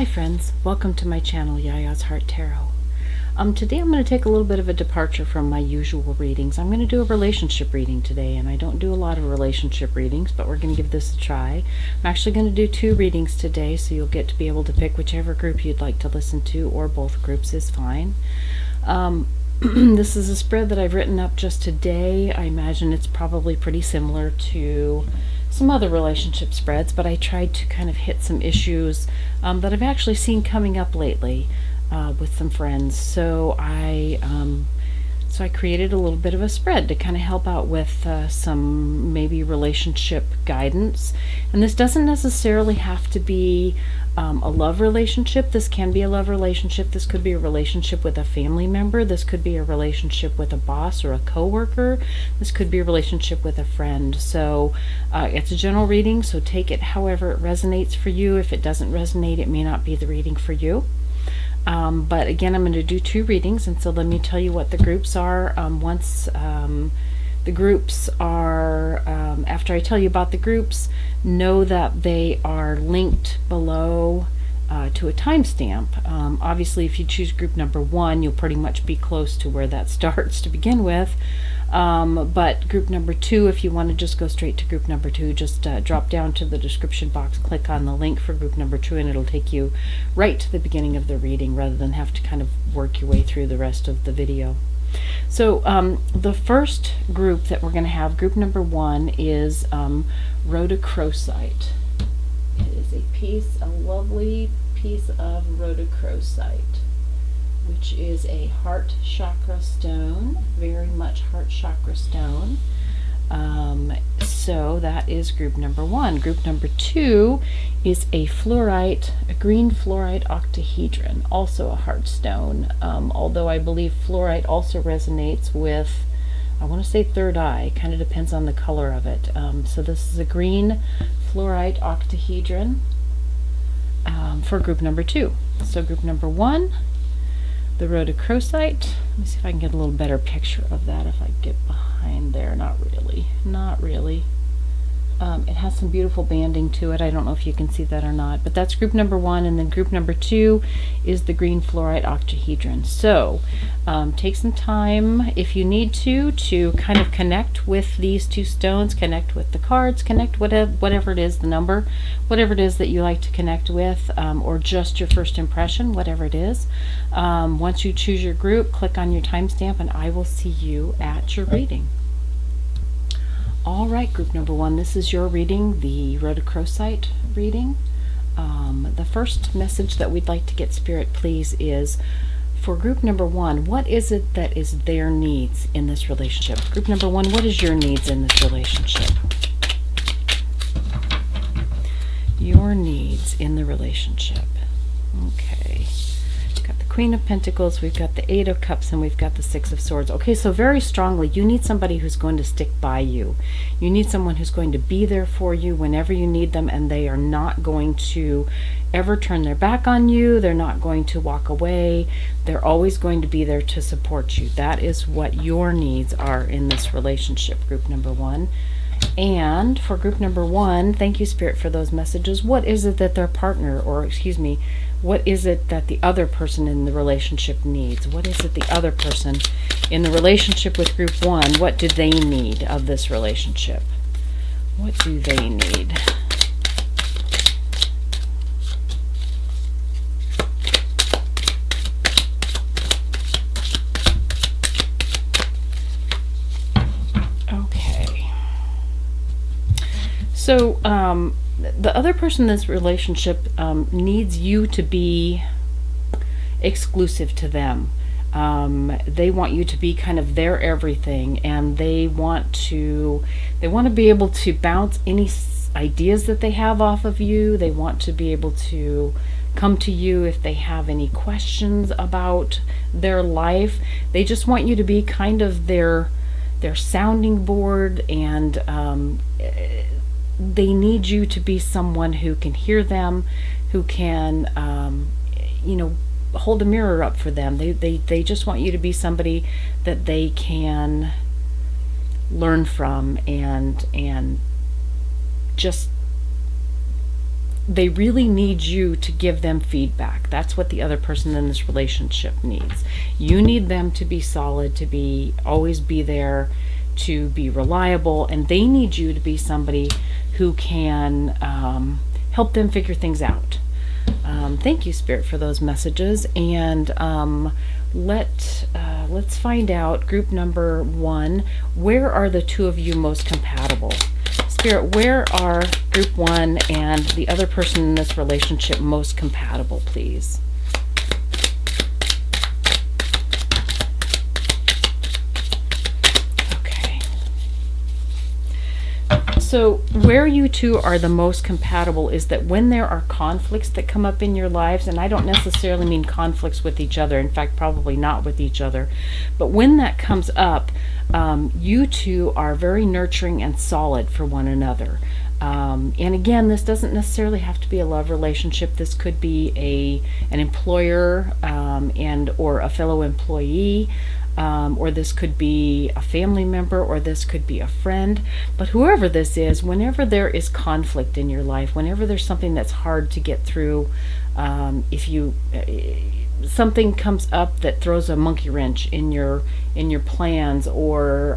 Hi friends, welcome to my channel, Yaya's Heart Tarot. Today I'm going to take a little bit of a departure from my usual readings. I'm going to do a relationship reading today, and I don't do a lot of relationship readings, but we're going to give this a try. I'm actually going to do 2 readings today, so you'll get to be able to pick whichever group you'd like to listen to, or both groups is fine. This is a spread that I've written up just today. I imagine it's probably pretty similar to some other relationship spreads, but I tried to kind of hit some issues that I've actually seen coming up lately with some friends. So I created a little bit of a spread to kind of help out with some maybe relationship guidance. And this doesn't necessarily have to be a love relationship. This can be a love relationship. This could be a relationship with a family member. This could be a relationship with a boss or a coworker. This could be a relationship with a friend. So it's a general reading, so take it however it resonates for you. If it doesn't resonate, it may not be the reading for you. But again, I'm going to do 2 readings, and so let me tell you what the groups are. The groups are, after I tell you about the groups, know that they are linked below to a timestamp. Obviously, if you choose group number 1, you'll pretty much be close to where that starts to begin with. But group number 2, if you want to just go straight to group number 2, just drop down to the description box, click on the link for group number 2, and it'll take you right to the beginning of the reading rather than have to kind of work your way through the rest of the video. So the first group that we're going to have, group number 1, is Rhodochrosite. It is a lovely piece of rhodochrosite, which is a heart chakra stone, very much heart chakra stone. So that is group number 1. Group number 2 is a fluorite, a green fluorite octahedron, also a heart stone. Although I believe fluorite also resonates with, I want to say third eye, kind of depends on the color of it. So this is a green fluorite octahedron for group number 2. So group number 1, the rhodochrosite. Let me see if I can get a little better picture of that if I get behind there. Not really. It has some beautiful banding to it. I don't know if you can see that or not, but that's group number 1, and then group number 2 is the green fluorite octahedron. So take some time if you need to kind of connect with these 2 stones, connect with the cards, connect whatever it is, the number, whatever it is that you like to connect with, or just your first impression, whatever it is. Once you choose your group, click on your timestamp, and I will see you at your reading. All right, group number 1, this is your reading, the Rhodochrosite reading. The first message that we'd like to get, Spirit, please, is for group number 1, what is it that is their needs in this relationship? Group number 1, what is your needs in this relationship? Your needs in the relationship. Okay. We've got the Queen of Pentacles, we've got the 8 of Cups, and we've got the 6 of Swords. Okay, so very strongly, you need somebody who's going to stick by you. You need someone who's going to be there for you whenever you need them, and they are not going to ever turn their back on you. They're not going to walk away. They're always going to be there to support you. That is what your needs are in this relationship, group number 1. And for group number 1, thank you, Spirit, for those messages. What is it that their partner, or excuse me, what is it that the other person in the relationship needs? What is it the other person in the relationship with group 1, what do they need of this relationship? What do they need? Okay. So, the other person in this relationship needs you to be exclusive to them. They want you to be kind of their everything, and they want to be able to bounce any ideas that they have off of you. They want to be able to come to you if they have any questions about their life. They just want you to be kind of their sounding board, and they need you to be someone who can hear them, who can, hold a mirror up for them. They just want you to be somebody that they can learn from and just they really need you to give them feedback. That's what the other person in this relationship needs. You need them to be solid, to be always be there, to be reliable, and they need you to be somebody who can help them figure things out. Thank you, Spirit, for those messages. And let's find out, group number 1, where are the two of you most compatible? Spirit, where are group 1 and the other person in this relationship most compatible, please? So where you two are the most compatible is that when there are conflicts that come up in your lives, and I don't necessarily mean conflicts with each other, in fact, probably not with each other, but when that comes up, you two are very nurturing and solid for one another. And again, this doesn't necessarily have to be a love relationship. This could be an employer and or a fellow employee. Or this could be a family member, or this could be a friend. But whoever this is, whenever there is conflict in your life, whenever there's something that's hard to get through, something comes up that throws a monkey wrench in your plans, or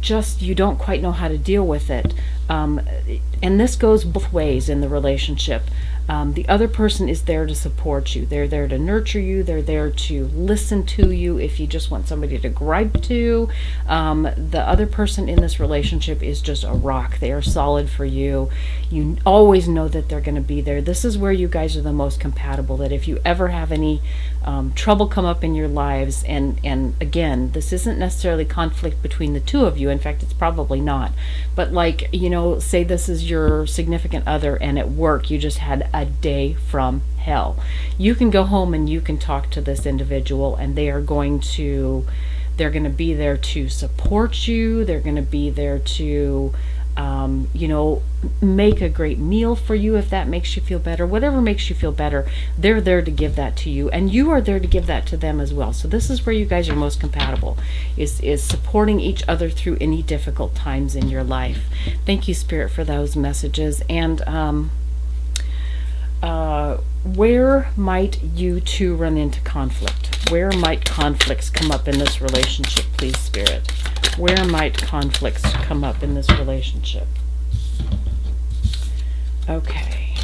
just you don't quite know how to deal with it, and this goes both ways in the relationship. The other person is there to support you. They're there to nurture you. They're there to listen to you if you just want somebody to gripe to. The other person in this relationship is just a rock. They are solid for you. You always know that they're going to be there. This is where you guys are the most compatible, that if you ever have any trouble come up in your lives, and again, this isn't necessarily conflict between the two of you. In fact, it's probably not. But like, say this is your significant other, and at work you just had a day from hell. You can go home and you can talk to this individual, and they're going to be there to support you. They're going to be there to make a great meal for you if that makes you feel better. Whatever makes you feel better, they're there to give that to you, and you are there to give that to them as well. So this is where you guys are most compatible, is supporting each other through any difficult times in your life. Thank you, Spirit, for those messages. And where might you two run into conflict? Where might conflicts come up in this relationship, please, Spirit? Where might conflicts come up in this relationship? Okay.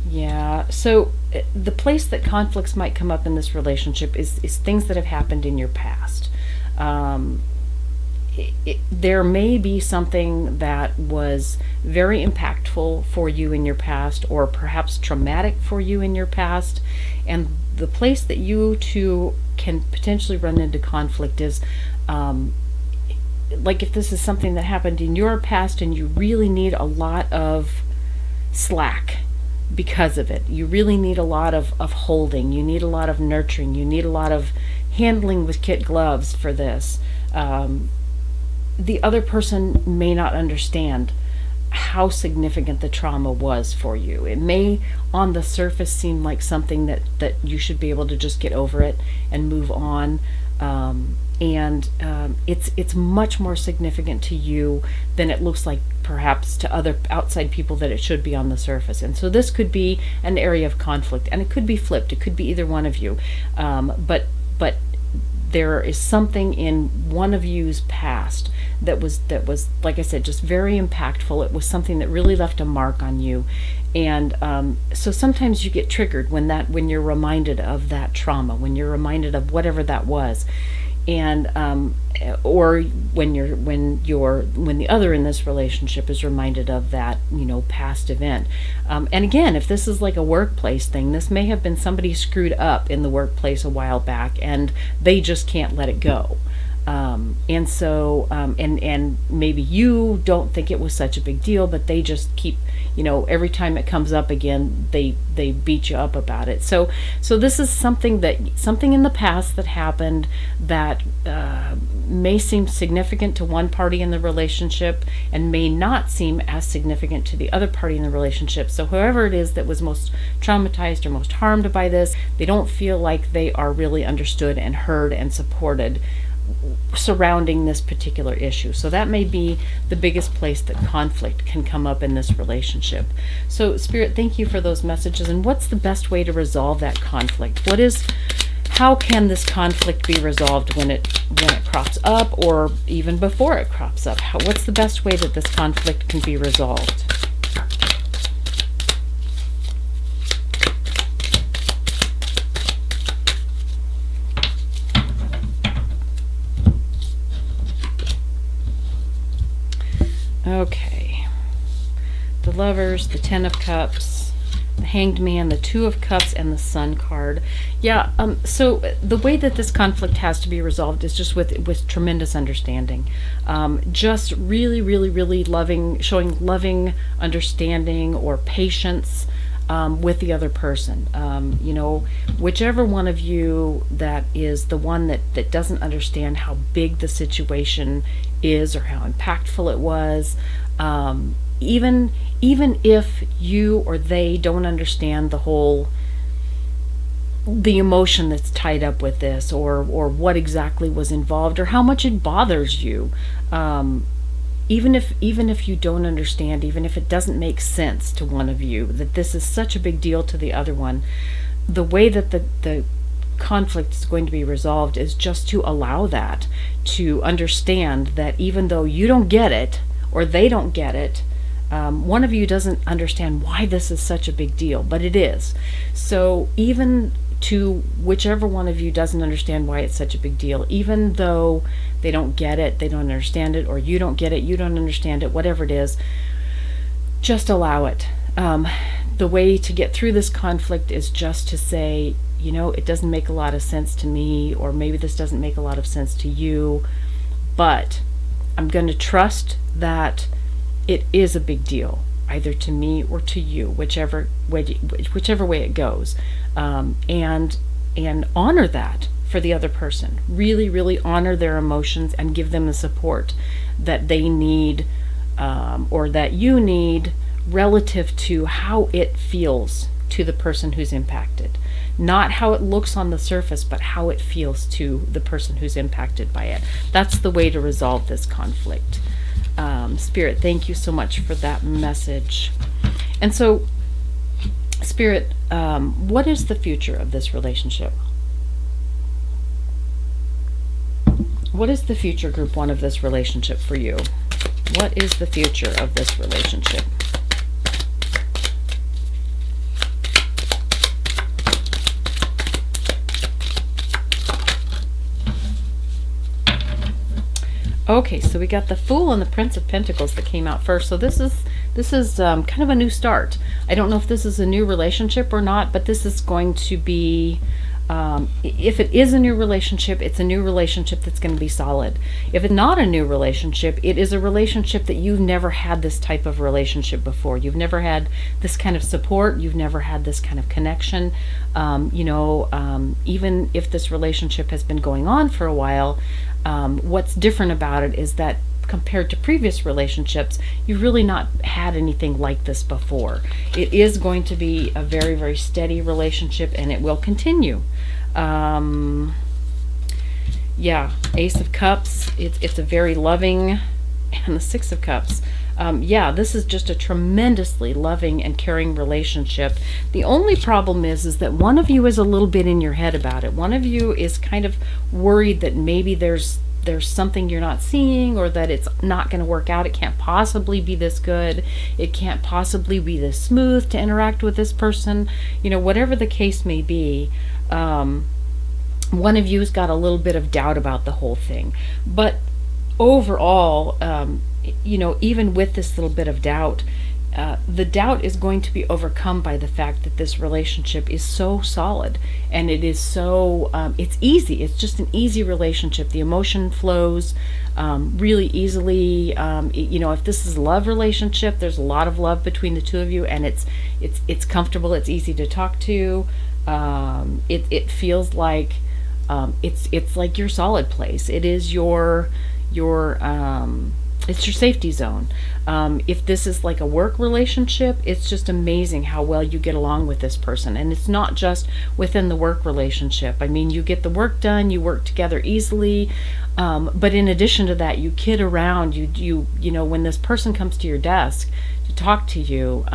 Yeah, so the place that conflicts might come up in this relationship is things that have happened in your past. There may be something that was very impactful for you in your past, or perhaps traumatic for you in your past, and the place that you two can potentially run into conflict is like if this is something that happened in your past and you really need a lot of slack because of it. You really need a lot of holding. You need a lot of nurturing. You need a lot of handling with kid gloves for this. The other person may not understand how significant the trauma was for you. It may on the surface seem like something that you should be able to just get over it and move on, and it's much more significant to you than it looks like perhaps to other outside people that it should be on the surface. And so this could be an area of conflict, and it could be flipped. It could be either one of you, but there is something in one of you's past that was, like I said, just very impactful. It was something that really left a mark on you. And so sometimes you get triggered when you're reminded of that trauma, when you're reminded of whatever that was. And or when the other in this relationship is reminded of that past event. And again, if this is like a workplace thing, this may have been somebody screwed up in the workplace a while back and they just can't let it go. And so and maybe you don't think it was such a big deal, but they just keep, every time it comes up again, they beat you up about it. So this is something in the past that happened that may seem significant to one party in the relationship and may not seem as significant to the other party in the relationship. So whoever it is that was most traumatized or most harmed by this, they don't feel like they are really understood and heard and supported surrounding this particular issue. So that may be the biggest place that conflict can come up in this relationship. So Spirit, thank you for those messages. And what's the best way to resolve that conflict? How can this conflict be resolved when it crops up, or even before it crops up? What's the best way that this conflict can be resolved? Okay, the Lovers, the Ten of Cups, the Hanged Man, the Two of Cups, and the Sun card. Yeah, so the way that this conflict has to be resolved is just with tremendous understanding. Just really, really, really showing loving understanding or patience with the other person. Whichever one of you that is the one that doesn't understand how big the situation is or how impactful it was, even if you or they don't understand the emotion that's tied up with this, or what exactly was involved, or how much it bothers you, even if you don't understand, even if it doesn't make sense to one of you that this is such a big deal to the other one, the way that the conflict is going to be resolved is just to allow that, to understand that even though you don't get it or they don't get it, one of you doesn't understand why this is such a big deal, but it is. So even to whichever one of you doesn't understand why it's such a big deal, even though they don't get it, they don't understand it, or you don't get it, you don't understand it, whatever it is, just allow it. The way to get through this conflict is just to say, it doesn't make a lot of sense to me, or maybe this doesn't make a lot of sense to you, but I'm going to trust that it is a big deal, either to me or to you, whichever way it goes, and honor that for the other person. Really, really honor their emotions and give them the support that they need, or that you need, relative to how it feels to the person who's impacted. Not how it looks on the surface, but how it feels to the person who's impacted by it. That's the way to resolve this conflict. Spirit, thank you so much for that message. And so, Spirit, what is the future of this relationship? What is the future, Group 1, of this relationship for you? What is the future of this relationship? Okay, so we got the Fool and the Prince of Pentacles that came out first. So this is kind of a new start. I don't know if this is a new relationship or not, but this is going to be, if it is a new relationship, it's a new relationship that's going to be solid. If it's not a new relationship, it is a relationship that you've never had this type of relationship before. You've never had this kind of support. You've never had this kind of connection. Even if this relationship has been going on for a while, what's different about it is that compared to previous relationships, you've really not had anything like this before. It is going to be a very, very steady relationship, and it will continue. Ace of Cups, it's a very loving, and the Six of Cups. This is just a tremendously loving and caring relationship. The only problem is that one of you is a little bit in your head about it. One of you is kind of worried that maybe there's something you're not seeing, or that it's not going to work out. It can't possibly be this good. It can't possibly be this smooth to interact with this person. Whatever the case may be, one of you has got a little bit of doubt about the whole thing. But overall, even with this little bit of doubt, the doubt is going to be overcome by the fact that this relationship is so solid, and it is so, it's easy. It's just an easy relationship. The emotion flows really easily. If this is a love relationship, there's a lot of love between the two of you, and it's comfortable. It's easy to talk to. It feels like it's like your solid place. It is your it's your safety zone. If this is like a work relationship, it's just amazing how well you get along with this person. And it's not just within the work relationship. I mean, you get the work done, you work together easily. But in addition to that, you kid around. You know, when this person comes to your desk to talk to you,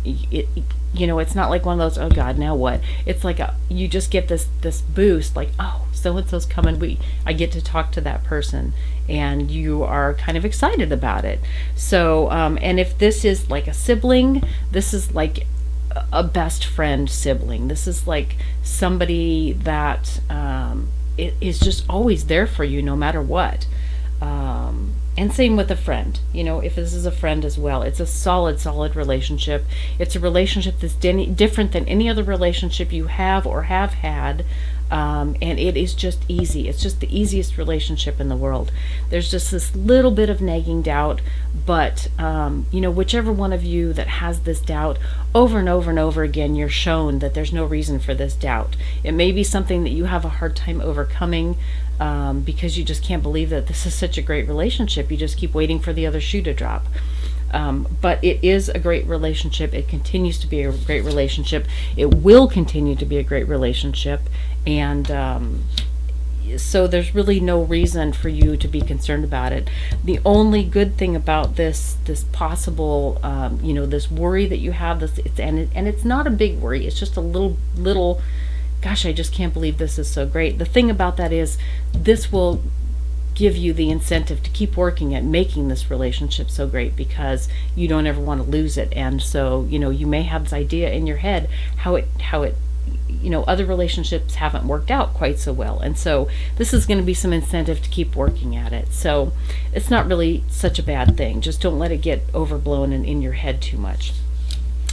it's not like one of those, oh God, now what? It's like you just get this boost, like, oh, so and so's coming. I get to talk to that person, and you are kind of excited about it. So, and if this is like a sibling, this is like a best friend sibling. This is like somebody that it is just always there for you no matter what. And same with a friend. You know, if this is a friend as well, it's a solid relationship. It's a relationship that's different than any other relationship you have or have had. And it is just easy. It's just the easiest relationship in the world. There's just this little bit of nagging doubt, but whichever one of you that has this doubt, over and over and over again, you're shown that there's no reason for this doubt. It may be something that you have a hard time overcoming, because you just can't believe that this is such a great relationship. You just keep waiting for the other shoe to drop. But it is a great relationship. It continues to be a great relationship. It will continue to be a great relationship. And so there's really no reason for you to be concerned about it. The only good thing about this possible, this worry that you have, and it's not a big worry. It's just a little, gosh, I just can't believe this is so great. The thing about that is this will give you the incentive to keep working at making this relationship so great, because you don't ever want to lose it. And so, you may have this idea in your head how it other relationships haven't worked out quite so well. And so this is going to be some incentive to keep working at it. So it's not really such a bad thing. Just don't let it get overblown and in your head too much.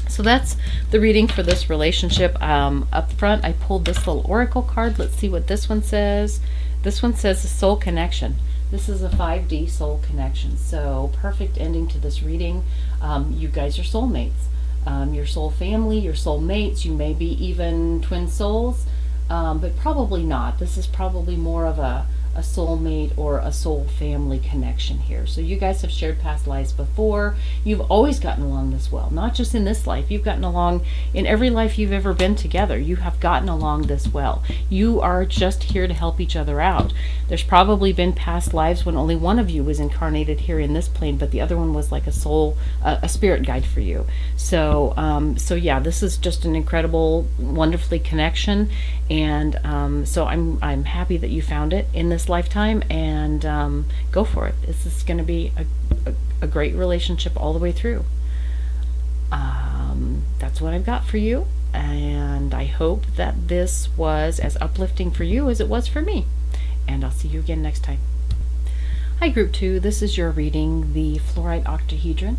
So that's the reading for this relationship. Up front, I pulled this little oracle card. Let's see what this one says. This one says a soul connection. This is a 5D soul connection. So perfect ending to this reading. You guys are soulmates. Your soul family, your soul mates. You may be even twin souls, but probably not. This is probably more of a soulmate or a soul family connection here. So you guys have shared past lives before. You've always gotten along this well, not just in this life. You've gotten along in every life you've ever been together. You have gotten along this well. You are just here to help each other out. There's probably been past lives when only one of you was incarnated here in this plane, but the other one was like a spirit guide for you. So yeah, this is just an incredible, wonderfully connection. And so I'm happy that you found it in this lifetime, and go for it. This is going to be a great relationship all the way through. That's what I've got for you, and I hope that this was as uplifting for you as it was for me. And I'll see you again next time. Hi, Group 2. This is your reading, the Fluorite Octahedron.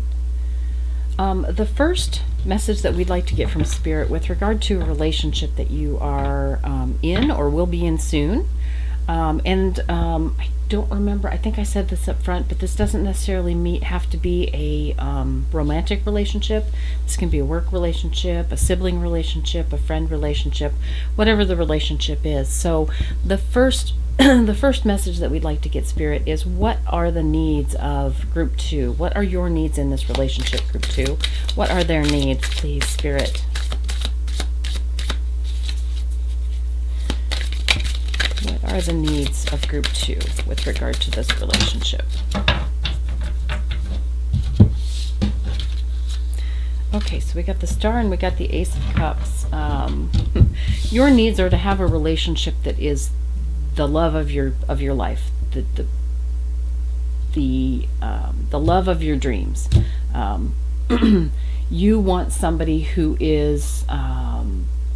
The first message that we'd like to get from Spirit with regard to a relationship that you are in or will be in soon. I don't remember, I think I said this up front, but this doesn't necessarily have to be a romantic relationship. This can be a work relationship, a sibling relationship, a friend relationship, whatever the relationship is. So the first the first message that we'd like to get, Spirit, is what are the needs of Group 2? What are your needs in this relationship, Group 2? What are their needs, please, Spirit? What are the needs of Group 2 with regard to this relationship? Okay, so we got the Star and we got the Ace of Cups. Your needs are to have a relationship that is the love of your life, the love of your dreams. You want somebody who is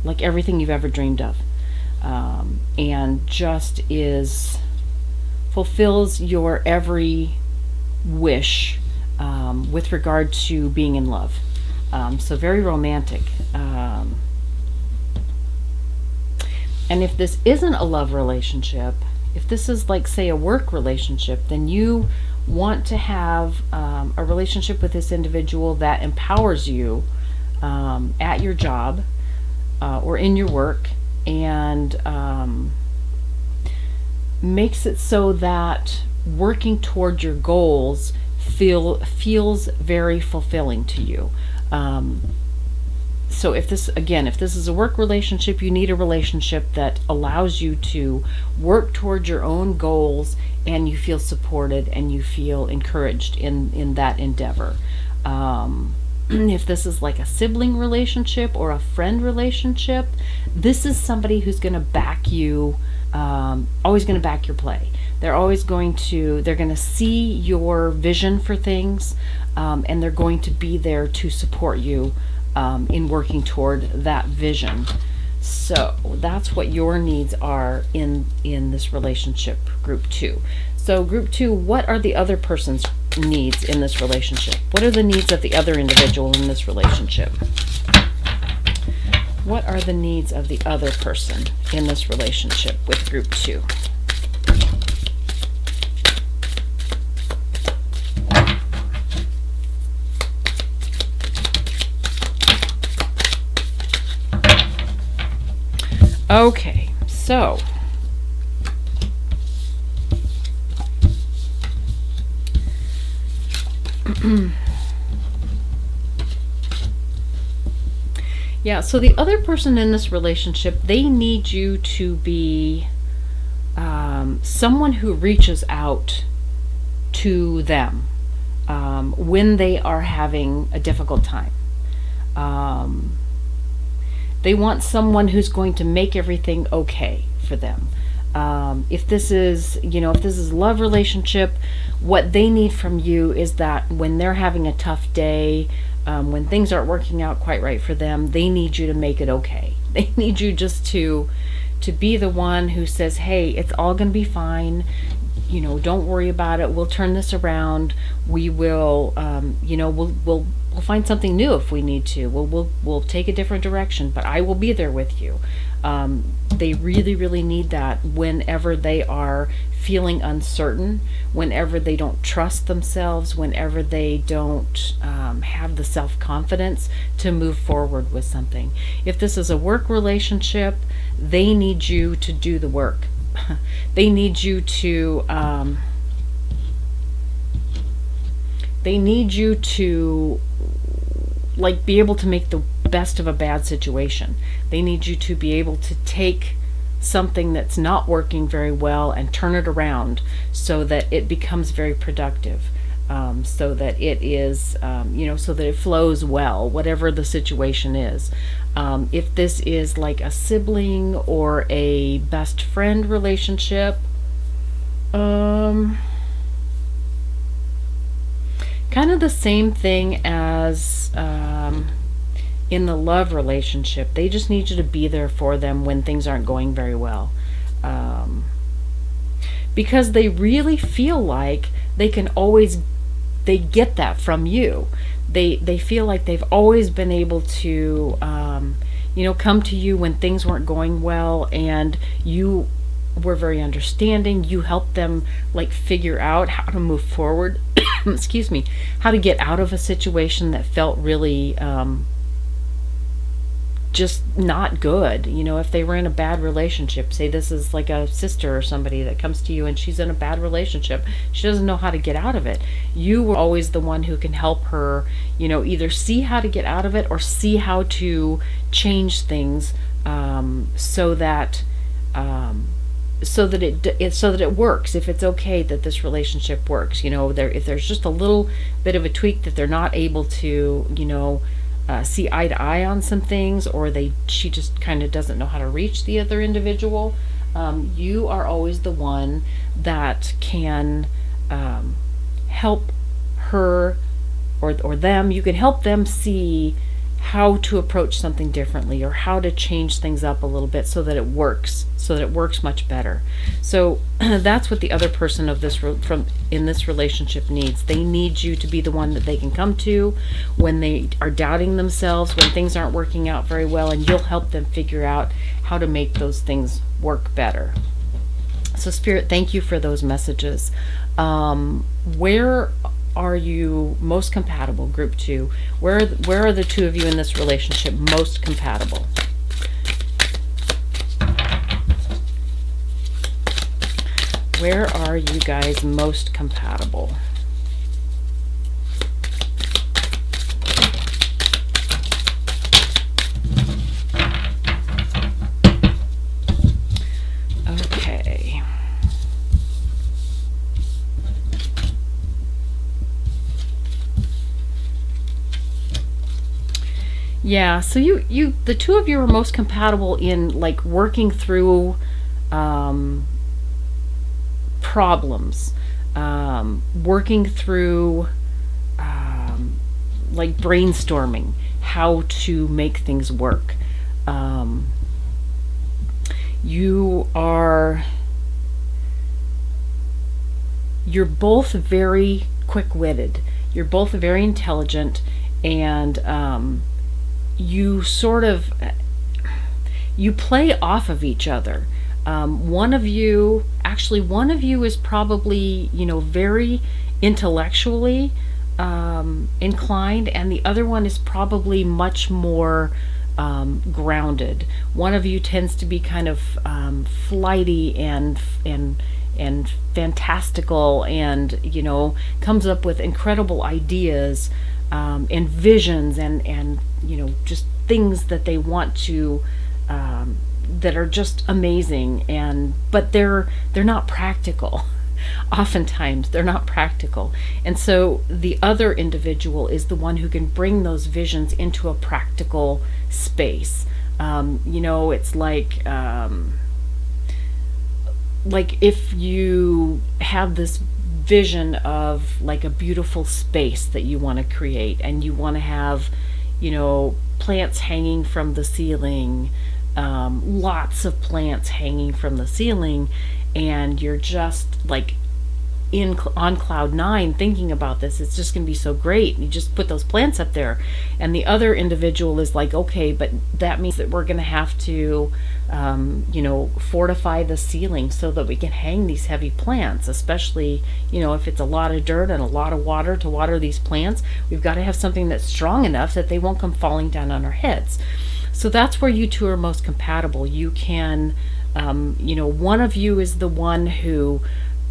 like everything you've ever dreamed of, and just fulfills your every wish with regard to being in love. So very romantic. And if this isn't a love relationship, if this is like, say, a work relationship, then you want to have a relationship with this individual that empowers you at your job or in your work, and makes it so that working toward your goals feels very fulfilling to you. So if this is a work relationship, you need a relationship that allows you to work towards your own goals and you feel supported and you feel encouraged in that endeavor. If this is like a sibling relationship or a friend relationship, this is somebody who's going to back you, always going to back your play. They're going to see your vision for things, and they're going to be there to support you in working toward that vision. So that's what your needs are in this relationship, group 2. So group 2, what are the other person's needs in this relationship? What are the needs of the other individual in this relationship? What are the needs of the other person in this relationship with group 2? Okay, so yeah, so the other person in this relationship, they need you to be someone who reaches out to them when they are having a difficult time. They want someone who's going to make everything okay for them. If this is love relationship, what they need from you is that when they're having a tough day, when things aren't working out quite right for them, they need you to make it okay. They need you just to be the one who says, hey, it's all going to be fine. Don't worry about it. We'll turn this around. We will, we'll find something new if we need to. We'll take a different direction, but I will be there with you. They really, really need that whenever they are feeling uncertain, whenever they don't trust themselves, whenever they don't have the self-confidence to move forward with something. If this is a work relationship, they need you to do the work. They need you to like be able to make the best of a bad situation. They need you to be able to take something that's not working very well and turn it around so that it becomes very productive, so that it is so that it flows well, whatever the situation is. If this is like a sibling or a best friend relationship, kind of the same thing as in the love relationship. They just need you to be there for them when things aren't going very well, because they really feel like they get that from you. They feel like they've always been able to come to you when things weren't going well, and you were very understanding. You helped them like figure out how to move forward excuse me, how to get out of a situation that felt really just not good. If they were in a bad relationship, say this is like a sister or somebody that comes to you and she's in a bad relationship, she doesn't know how to get out of it. You were always the one who can help her, either see how to get out of it or see how to change things, so that it works. If it's okay that this relationship works, if there's just a little bit of a tweak that they're not able to, see eye to eye on some things, or she just kind of doesn't know how to reach the other individual, you are always the one that can help her or them. You can help them see how to approach something differently, or how to change things up a little bit so that it works much better. So that's what the other person in this relationship needs. They need you to be the one that they can come to when they are doubting themselves, when things aren't working out very well, and you'll help them figure out how to make those things work better. So Spirit, thank you for those messages. Where are you most compatible, group 2? Where are the two of you in this relationship most compatible? Where are you guys most compatible? Okay. Yeah, so the two of you are most compatible in like working through um, problems, working through like brainstorming how to make things work. Um, you are you're both very quick-witted. You're both very intelligent, and you sort of you play off of each other. One of you, actually, one of you is probably, very intellectually inclined, and the other one is probably much more grounded. One of you tends to be kind of flighty and fantastical, and comes up with incredible ideas and visions, and just things that they want to that are just amazing, but they're not practical. Oftentimes they're not practical, and so the other individual is the one who can bring those visions into a practical space. It's like if you have this vision of like a beautiful space that you want to create, and you want to have plants hanging from the ceiling, lots of plants hanging from the ceiling, and you're just like on cloud nine thinking about this. It's just going to be so great, and you just put those plants up there. And the other individual is like, okay, but that means that we're going to have to fortify the ceiling so that we can hang these heavy plants, especially if it's a lot of dirt and a lot of water to water these plants. We've got to have something that's strong enough that they won't come falling down on our heads. So that's where you two are most compatible. You can one of you is the one who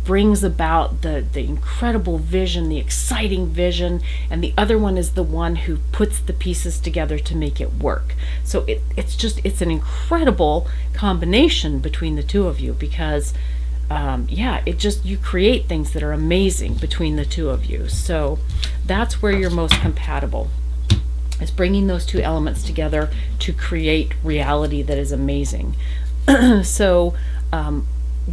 brings about the incredible vision, the exciting vision, and the other one is the one who puts the pieces together to make it work. So it's an incredible combination between the two of you, because you create things that are amazing between the two of you. So that's where you're most compatible, is bringing those two elements together to create reality that is amazing. So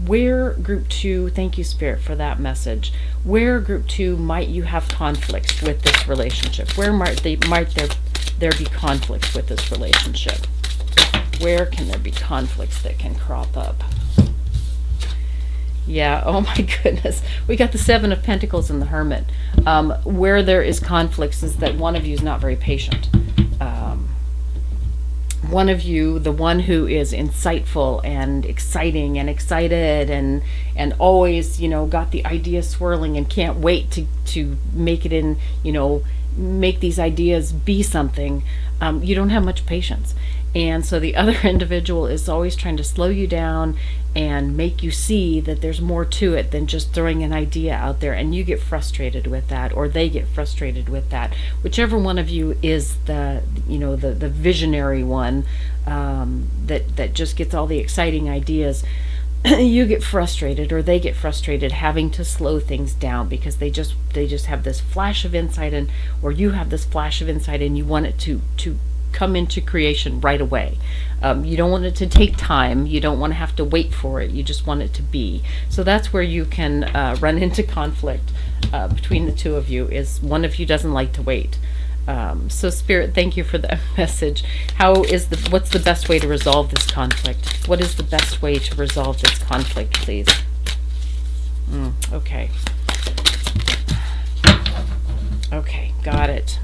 where group 2, thank you Spirit for that message, where group 2 might you have conflicts with this relationship? Where might there be conflicts with this relationship? Where can there be conflicts that can crop up? Yeah, oh my goodness, we got the 7 of Pentacles and the Hermit. Where there is conflicts is that one of you is not very patient. One of you, the one who is insightful and exciting and excited and always got the idea swirling and can't wait to make it make these ideas be something, you don't have much patience. And so the other individual is always trying to slow you down and make you see that there's more to it than just throwing an idea out there, and you get frustrated with that, or they get frustrated with that. Whichever one of you is the visionary one, that just gets all the exciting ideas, you get frustrated, or they get frustrated having to slow things down, because they just have this flash of insight, or you have this flash of insight, and you want it to come into creation right away. You don't want it to take time. You don't want to have to wait for it. You just want it to be. So that's where you can run into conflict between the two of you, is one of you doesn't like to wait. So Spirit, thank you for that message. What's the best way to resolve this conflict? What is the best way to resolve this conflict, please? Okay. Okay, got it.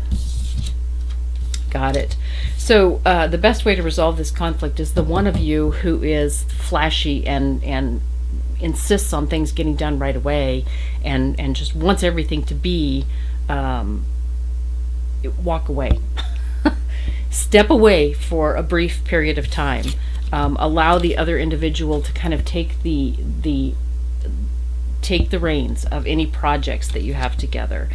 Got it. So the best way to resolve this conflict is the one of you who is flashy and insists on things getting done right away, and just wants everything to be, walk away. Step away for a brief period of time. Allow the other individual to kind of take the reins of any projects that you have together.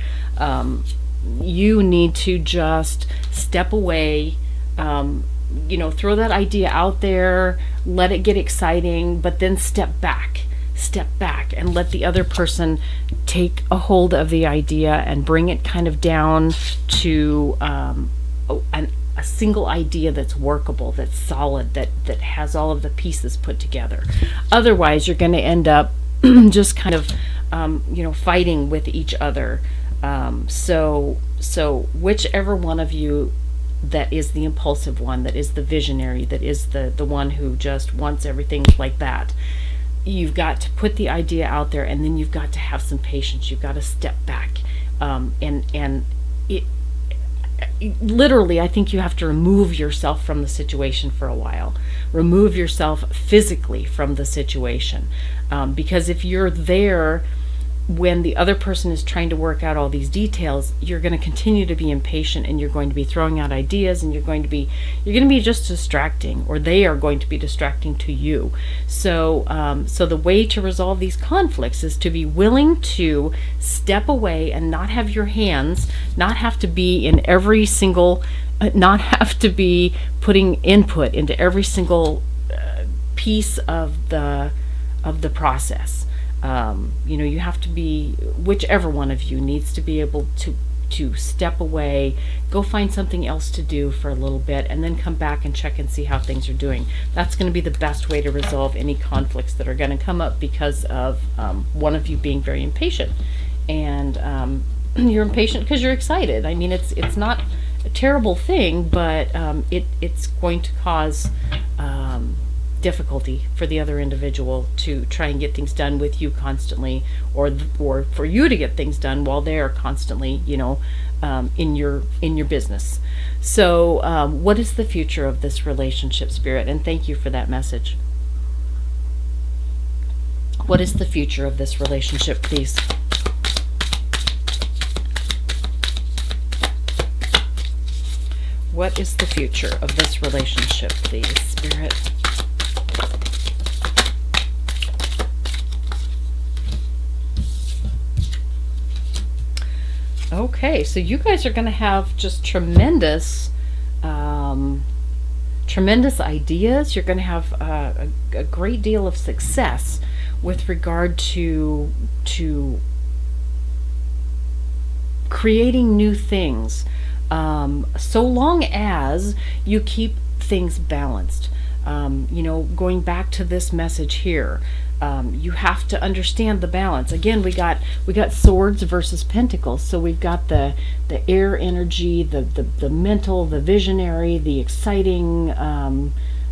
You need to just step away, throw that idea out there, let it get exciting, but then step back and let the other person take a hold of the idea and bring it kind of down to a single idea that's workable, that's solid, that has all of the pieces put together. Otherwise, you're going to end up just kind of fighting with each other. So whichever one of you that is the impulsive one, that is the visionary, that is the one who just wants everything like that, you've got to put the idea out there, and then you've got to have some patience. You've got to step back, and it literally, I think you have to remove yourself from the situation for a while. Remove yourself physically from the situation, because if you're there when the other person is trying to work out all these details, you're going to continue to be impatient, and you're going to be throwing out ideas, and you're going to be just distracting, or they are going to be distracting to you. So the way to resolve these conflicts is to be willing to step away and not have your hands, not have to be in every single, not have to be putting input into every single piece of the process. You have to be, whichever one of you needs to be able to step away, go find something else to do for a little bit, and then come back and check and see how things are doing. That's going to be the best way to resolve any conflicts that are going to come up because of one of you being very impatient. And you're impatient because you're excited. I mean, it's not a terrible thing, but it's going to cause difficulty for the other individual to try and get things done with you constantly, or for you to get things done while they're constantly in your business. So what is the future of this relationship, Spirit? And thank you for that message. What is the future of this relationship, please? What is the future of this relationship, please, Spirit? Okay, so you guys are going to have just tremendous ideas. You're going to have a great deal of success with regard to creating new things, so long as you keep things balanced. Going back to this message here, you have to understand the balance. Again, we got swords versus pentacles. So we've got the air energy, the mental, the visionary, the exciting,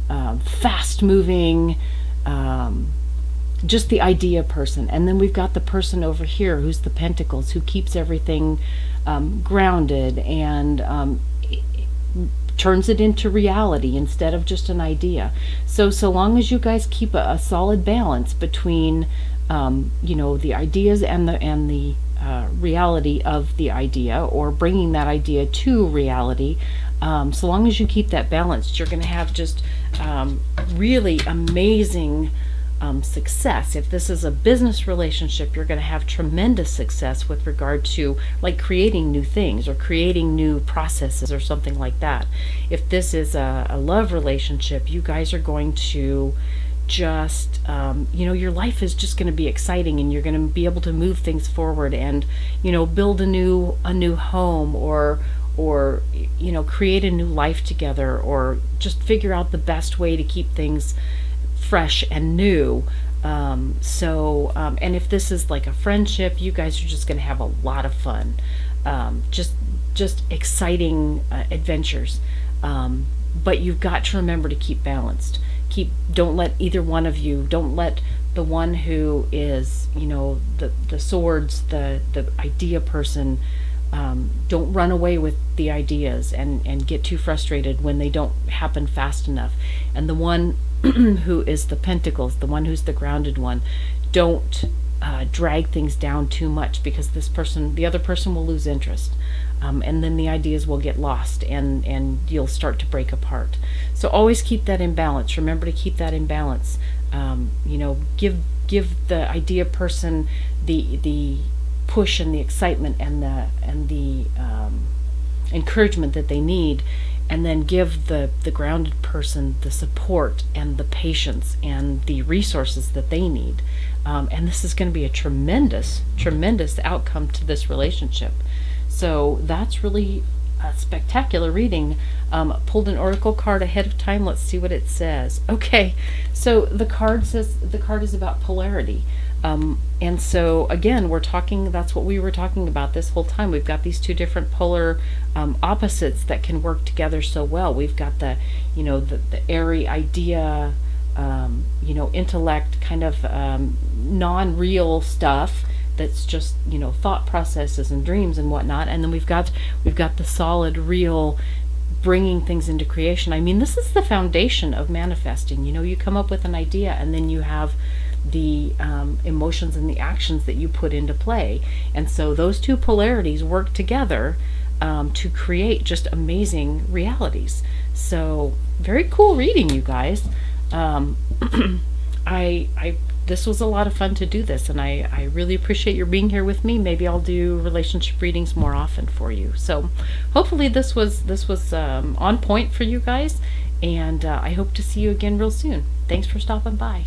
fast moving, just the idea person. And then we've got the person over here who's the pentacles, who keeps everything grounded and turns it into reality instead of just an idea. So long as you guys keep a solid balance between the ideas and the reality of the idea, or bringing that idea to reality, so long as you keep that balanced, you're going to have just really amazing success. If this is a business relationship, you're going to have tremendous success with regard to like creating new things or creating new processes or something like that. If this is a love relationship, you guys are going to just your life is just going to be exciting, and you're going to be able to move things forward and build a new home, or create a new life together, or just figure out the best way to keep things fresh and new. And if this is like a friendship, you guys are just going to have a lot of fun, just exciting adventures. But you've got to remember to keep balanced. Don't let either one of you, don't let the one who is the swords, the idea person, don't run away with the ideas and get too frustrated when they don't happen fast enough. And the one who is the pentacles, the one who's the grounded one, don't drag things down too much, because the other person will lose interest, and then the ideas will get lost, and you'll start to break apart. So always keep that in balance. Remember to keep that in balance. Give the idea person the push and the excitement and the encouragement that they need, and then give the grounded person the support and the patience and the resources that they need. And this is going to be a tremendous outcome to this relationship. So that's really a spectacular reading. Pulled an oracle card ahead of time. Let's see what it says. Okay, so the card is about polarity. And so again, we're talking, that's what we were talking about this whole time. We've got these two different polar opposites that can work together so well. We've got the airy idea, intellect, kind of non-real stuff that's just thought processes and dreams and whatnot, and then we've got the solid, real, bringing things into creation. I mean, this is the foundation of manifesting. You come up with an idea, and then you have the emotions and the actions that you put into play, and so those two polarities work together to create just amazing realities. So very cool reading, you guys. This was a lot of fun to do this, and I really appreciate your being here with me. Maybe I'll do relationship readings more often for you. So hopefully this was on point for you guys, and I hope to see you again real soon. Thanks for stopping by.